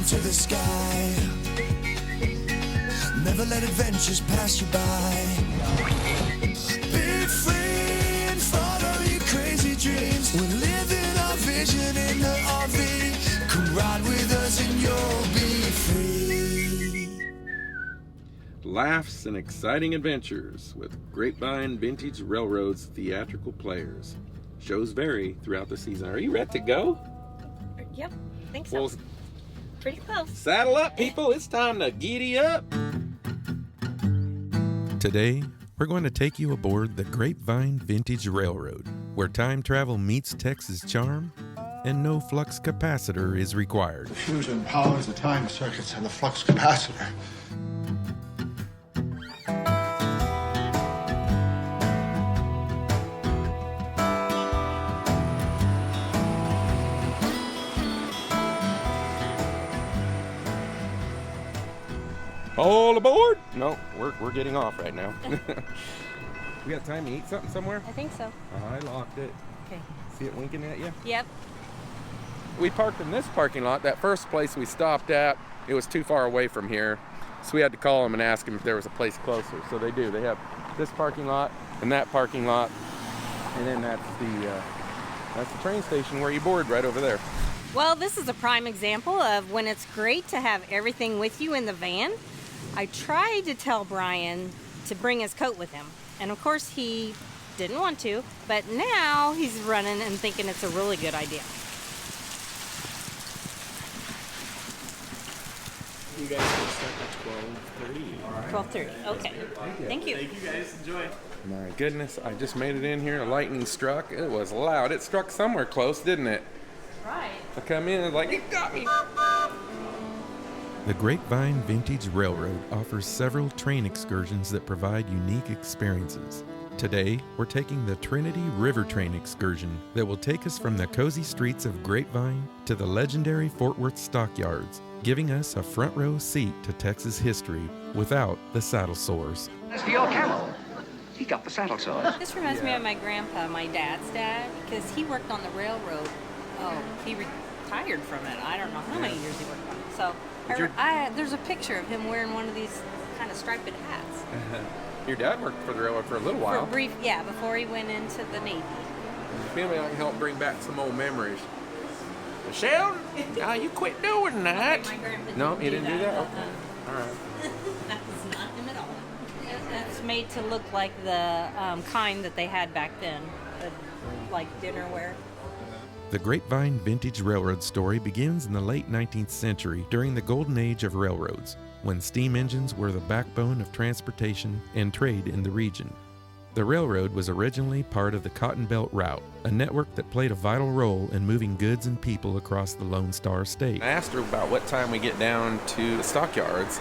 to the sky. Never let adventures pass you by. Be free and follow your crazy dreams. We're living our vision in the RV. Come ride with us and you'll be free. Laughs and exciting adventures with Grapevine Vintage Railroad's theatrical players. Shows vary throughout the season. Are you ready to go? Yep, I think so. Well, pretty close. Saddle up, people. It's time to giddy up. Today, we're going to take you aboard the Grapevine Vintage Railroad, where time travel meets Texas charm and no flux capacitor is required. The fusion powers the time circuits and the flux capacitor. All aboard? No, we're getting off right now. We got time to eat something somewhere? I think so. I locked it. Okay. See it winking at you? Yep. We parked in this parking lot. That first place we stopped at, it was too far away from here. So we had to call them and ask them if there was a place closer. So they do. They have this parking lot and that parking lot. And then that's the train station where you board right over there. Well, this is a prime example of when it's great to have everything with you in the van. I tried to tell Brian to bring his coat with him, and of course he didn't want to, but now he's running and thinking it's a really good idea. You guys can start at 12:30. All right. 12:30. Okay. Thank you. Thank you guys. Enjoy. My goodness, I just made it in here. The lightning struck. It was loud. It struck somewhere close, didn't it? Right. I come in and like, it got me. The Grapevine Vintage Railroad offers several train excursions that provide unique experiences. Today, we're taking the Trinity River Train excursion that will take us from the cozy streets of Grapevine to the legendary Fort Worth Stockyards, giving us a front row seat to Texas history without the saddle sores. That's the old camel. He got the saddle sores. This reminds me of my grandpa, my dad's dad, because he worked on the railroad. Oh, he retired from it. I don't know how many years he worked on it. So there's a picture of him wearing one of these kind of striped hats. Your dad worked for the railroad for a little while. For a brief, yeah, before he went into the Navy. Maybe I can help bring back some old memories. Sheldon, you quit doing that. My grandpa No, he didn't do that? Uh-uh. Okay. All right. That was not him at all. That's made to look like the kind that they had back then, like dinnerware. The Grapevine Vintage Railroad story begins in the late 19th century during the golden age of railroads, when steam engines were the backbone of transportation and trade in the region. The railroad was originally part of the Cotton Belt Route, a network that played a vital role in moving goods and people across the Lone Star State. I asked her about what time we get down to the stockyards,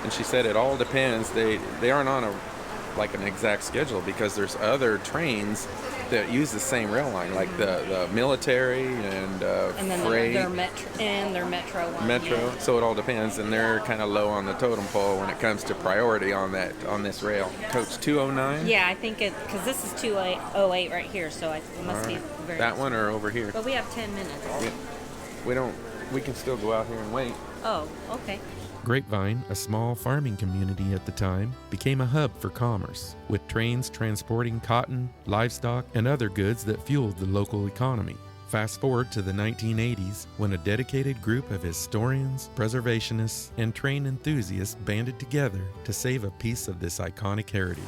and she said it all depends. They aren't on an exact schedule because there's other trains that use the same rail line, like the military and then freight. Their metro one. Metro. Yeah. So it all depends, and they're kind of low on the totem pole when it comes to priority on this rail. Coach 209. Yeah, I think because this is 208 right here, so it must be very. That one or over here? But we have 10 minutes. Yeah. We can still go out here and wait. Oh, okay. Grapevine, a small farming community at the time, became a hub for commerce, with trains transporting cotton, livestock, and other goods that fueled the local economy. Fast forward to the 1980s, when a dedicated group of historians, preservationists, and train enthusiasts banded together to save a piece of this iconic heritage.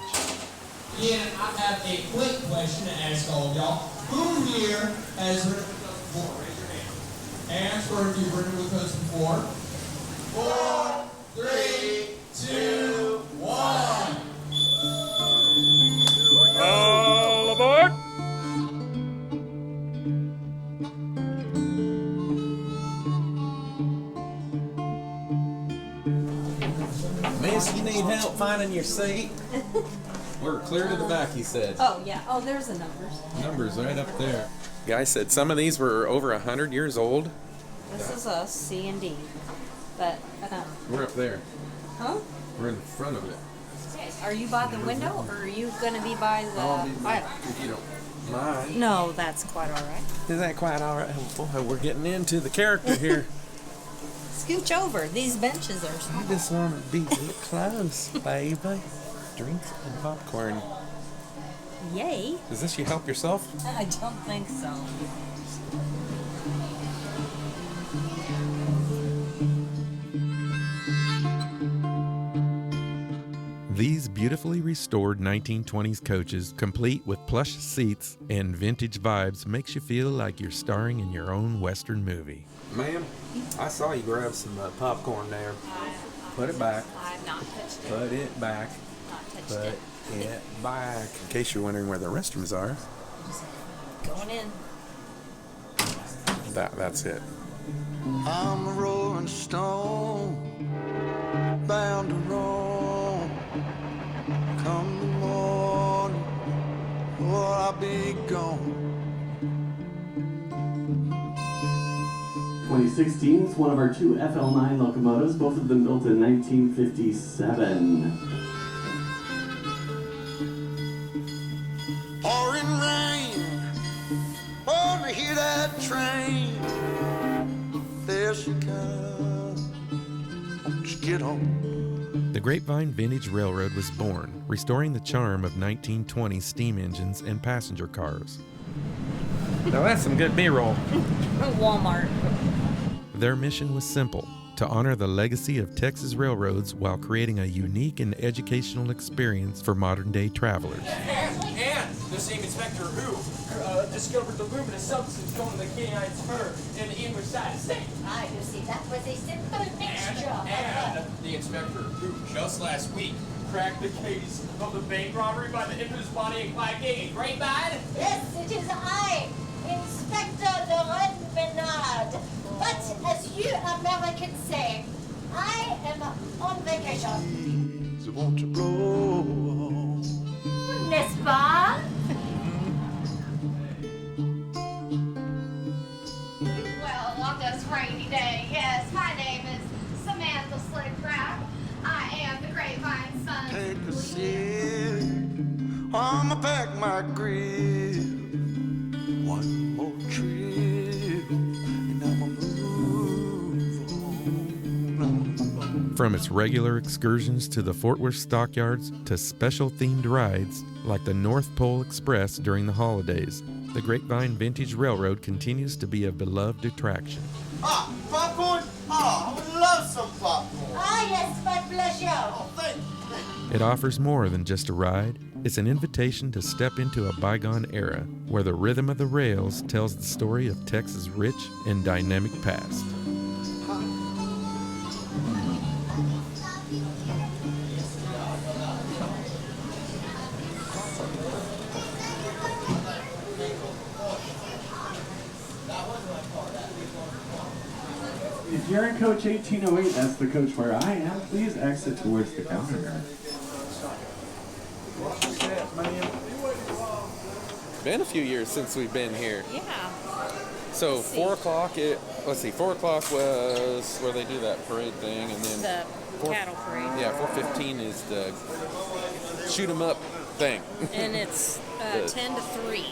Again, I have a quick question to ask all of y'all. Who here has ridden with us before? Raise your hand. Hands for if you've ridden with us before. 4, 3, 2, 1. All aboard! Miss, you need help finding your seat? We're clear to the back, he said. Oh, yeah. Oh, there's the numbers. Numbers right up there. Guy said some of these were over 100 years old. This is us, C and D. But, We're up there. huh? We're in front of it. Are you by the window, or are you going to be by the aisle? If you don't mind. No, that's quite all right. Is that quite all right? Oh, boy, we're getting into the character here. Scooch over. These benches are. I just want to be close, baby. Drinks and popcorn. Yay. Does this you help yourself? I don't think so. These beautifully restored 1920s coaches, complete with plush seats and vintage vibes, makes you feel like you're starring in your own Western movie. Ma'am, I saw you grab some popcorn there. Put it back. I've not touched it. Put it back. Not touched Put it. it back. In case you're wondering where the restrooms are, Going in. that's it. I'm a rolling stone, bound to roam. Come the morning, or I'll be gone. 2016 is one of our two FL9 locomotives, both of them built in 1957. Pouring rain, oh, to hear that train. There she comes, just get on. The Grapevine Vintage Railroad was born, restoring the charm of 1920 steam engines and passenger cars. Now that's some good B-roll. Walmart. Their mission was simple: to honor the legacy of Texas railroads while creating a unique and educational experience for modern-day travelers. And the same inspector who discovered the luminous substance going to the canine spur in the English side of the state. Ah, you see, that was a simple mixture. And the inspector who just last week cracked the case of the bank robbery by the infamous Bonnie and Clyde gang in Grapevine. Yes, it is I, Inspector Laurent Bernard. But as you Americans say, I am on vacation. Please, won't you blow? N'est-ce pas? Well, on this rainy day, yes, my name is Samantha Slickcraft. I am the Grapevine Sun. Take a sip, I'ma pack my grip. One more trip, and I'ma move on. From its regular excursions to the Fort Worth Stockyards to special themed rides like the North Pole Express during the holidays, the Grapevine Vintage Railroad continues to be a beloved attraction. Ah, popcorn? Oh, I would love some popcorn. Ah, yes, my pleasure. Oh, thank you. It offers more than just a ride. It's an invitation to step into a bygone era where the rhythm of the rails tells the story of Texas' rich and dynamic past. If you're in coach 1808, that's the coach where I am. Please exit towards the counter. Been a few years since we've been here. Yeah. So Let's see. 4 o'clock, 4 o'clock was where they do that parade thing, and then The cattle parade. yeah, 4:15 is the shoot 'em up thing. And it's 10 to 3.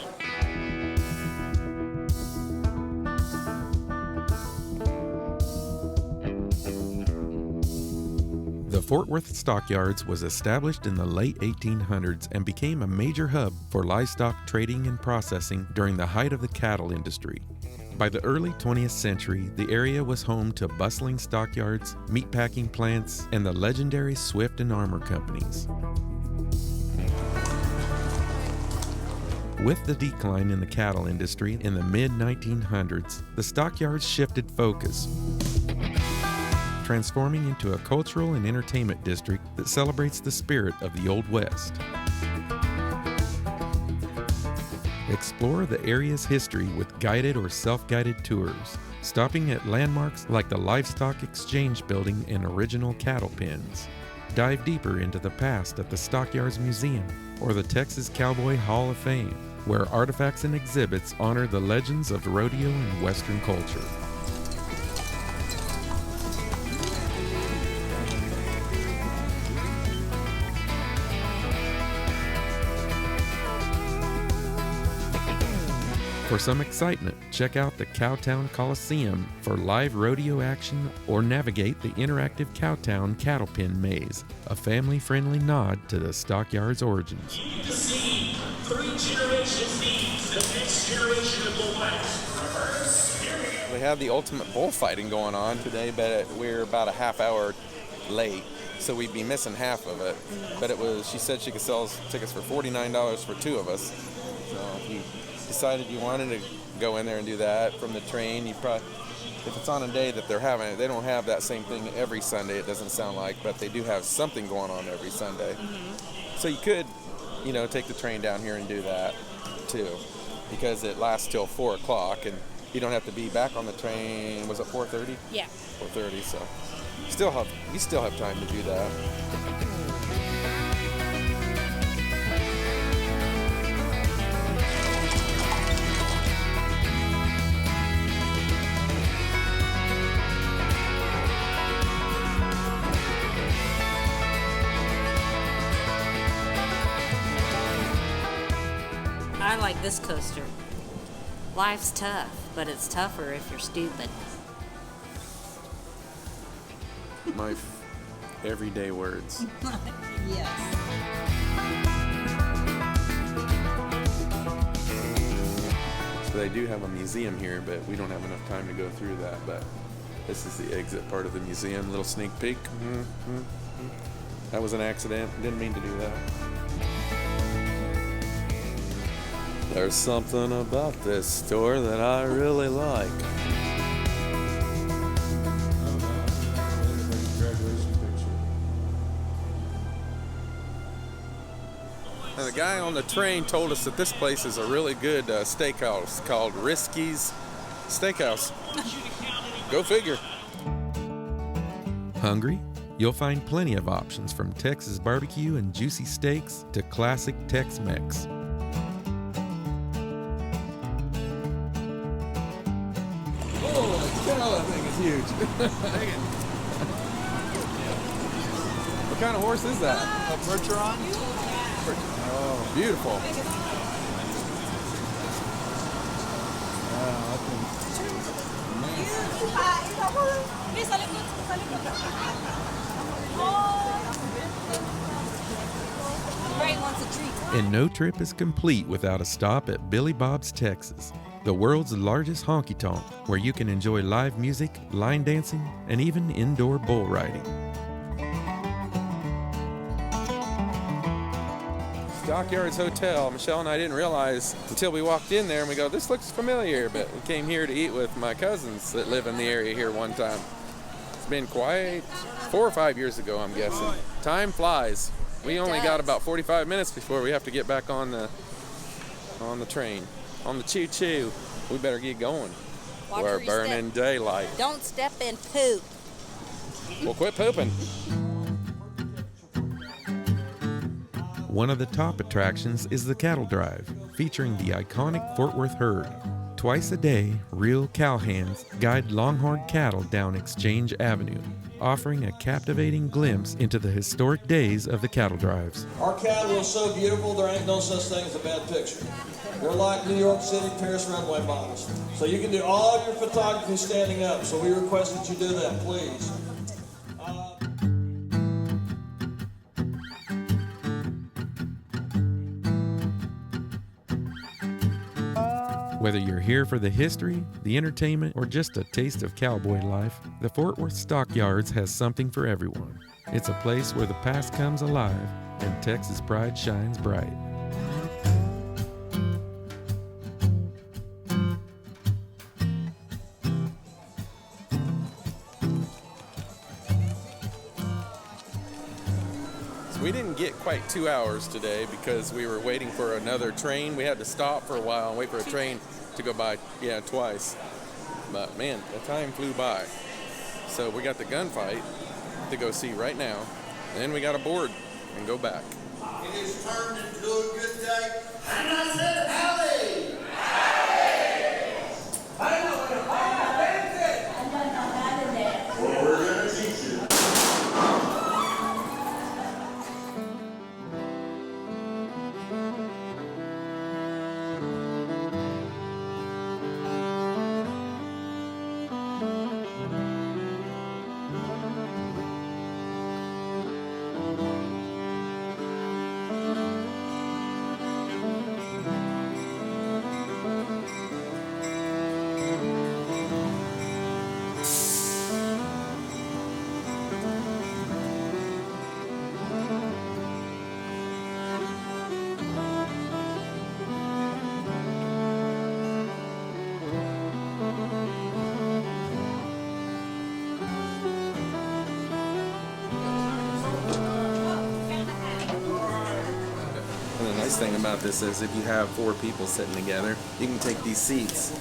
The Fort Worth Stockyards was established in the late 1800s and became a major hub for livestock trading and processing during the height of the cattle industry. By the early 20th century, the area was home to bustling stockyards, meatpacking plants, and the legendary Swift and Armor companies. With the decline in the cattle industry in the mid-1900s, the stockyards shifted focus, transforming into a cultural and entertainment district that celebrates the spirit of the Old West. Explore the area's history with guided or self-guided tours, stopping at landmarks like the Livestock Exchange Building and original cattle pens. Dive deeper into the past at the Stockyards Museum or the Texas Cowboy Hall of Fame, where artifacts and exhibits honor the legends of rodeo and Western culture. For some excitement, check out the Cowtown Coliseum for live rodeo action or navigate the interactive Cowtown Cattle Pen Maze, a family-friendly nod to the Stockyards origins. Leave the scene. 3 generations needs the next generation of boys. Reverse. We have the ultimate bullfighting going on today, but we're about a half hour late, so we'd be missing half of it. But she said she could sell us tickets for $49 for 2 of us. So if you decided you wanted to go in there and do that from the train, you probably, if it's on a day that they're having it, they don't have that same thing every Sunday, it doesn't sound like, but they do have something going on every Sunday. So you could, take the train down here and do that too, because it lasts till 4 o'clock and you don't have to be back on the train. Was it 4:30? Yeah. 4:30. So you still have time to do that. I like this coaster. Life's tough, but it's tougher if you're stupid. My everyday words. Yes. So they do have a museum here, but we don't have enough time to go through that. But this is the exit part of the museum. Little sneak peek. That was an accident. Didn't mean to do that. There's something about this store that I really like. And the guy on the train told us that this place is a really good steakhouse called Risky's Steakhouse. Go figure. Hungry? You'll find plenty of options from Texas barbecue and juicy steaks to classic Tex-Mex. That thing is huge. What kind of horse is that? A Bergeron? Oh, beautiful. Ray wants a treat. And no trip is complete without a stop at Billy Bob's Texas, the world's largest honky-tonk, where you can enjoy live music, line dancing, and even indoor bull riding. Stockyards Hotel. Michelle and I didn't realize until we walked in there and we go, this looks familiar, but we came here to eat with my cousins that live in the area here one time. It's been quite 4 or 5 years ago, I'm guessing. Time flies. We only got about 45 minutes before we have to get back on the train. On the choo-choo. We better get going. We're burning daylight. Don't step in poop. Well, quit pooping. One of the top attractions is the Cattle Drive, featuring the iconic Fort Worth herd. Twice a day, real cowhands guide longhorn cattle down Exchange Avenue, offering a captivating glimpse into the historic days of the cattle drives. Our cattle are so beautiful, there ain't no such thing as a bad picture. They're like New York City Paris runway models. So you can do all of your photography standing up, so we request that you do that, please. Whether you're here for the history, the entertainment, or just a taste of cowboy life, the Fort Worth Stockyards has something for everyone. It's a place where the past comes alive and Texas pride shines bright. We didn't get quite 2 hours today because we were waiting for another train. We had to stop for a while and wait for a train to go by, twice. But man, the time flew by. So we got the gunfight to go see right now. And then we got to board and go back. It has turned into a good day. And I said, howdy! I know what a fire dance is. I don't know how to dance. Well, we're going to teach you. nice thing about this is if you have 4 people sitting together, you can take these seats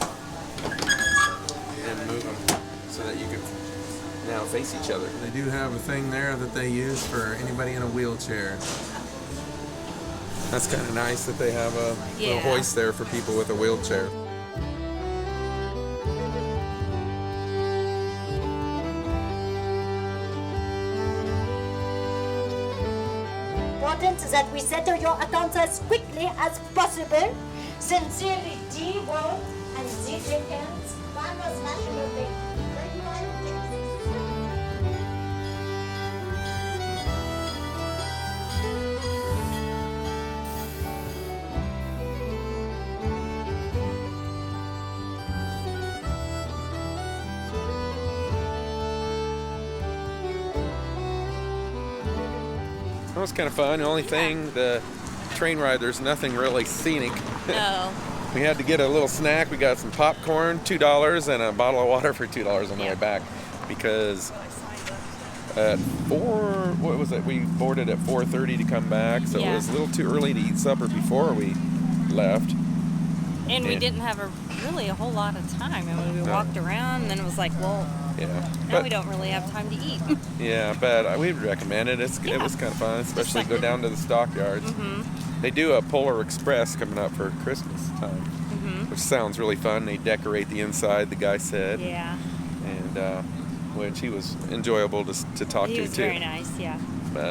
and move them so that you can now face each other. They do have a thing there that they use for anybody in a wheelchair. That's kind of nice that they have a little hoist there for people with a wheelchair. Important that we settle your accounts as quickly as possible. Sincerely, D. World and D. Dickens, Farmers National Bank. That was kind of fun. The only thing, the train ride, there's nothing really scenic. No. We had to get a little snack. We got some popcorn, $2, and a bottle of water for $2 on the way back. Because at we boarded at 4:30 to come back, so it was a little too early to eat supper before we left. And we didn't have really a whole lot of time. I mean, we walked around, and then it was like, well, now we don't really have time to eat. Yeah, but we'd recommend it. It was kind of fun, especially go down to the stockyards. They do a Polar Express coming up for Christmas time, which sounds really fun. They decorate the inside, the guy said. Yeah. And which he was enjoyable to talk to, too. He was very nice, yeah.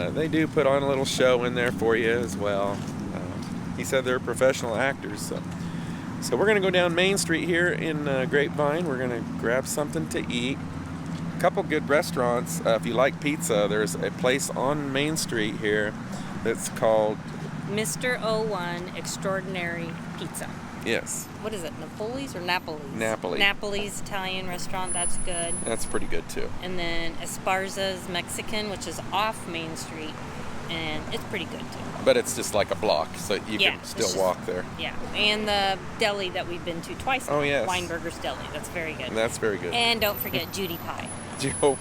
They do put on a little show in there for you as well. He said they're professional actors, so we're going to go down Main Street here in Grapevine. We're going to grab something to eat. A couple good restaurants. If you like pizza, there's a place on Main Street here that's called Mr. 01 Extraordinary Pizza. Yes. What is it, Napoli's or Napoli's? Napoli. Napoli's Italian restaurant, that's good. That's pretty good too. And then Esparza's Mexican, which is off Main Street, and it's pretty good too. But it's just like a block, so you can still walk there. Yeah, and the deli that we've been to twice now, Weinberger's Deli, that's very good. That's very good. And don't forget Judy Pie. Joe,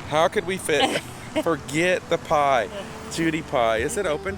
how could we forget the pie? Judy Pie, is it open?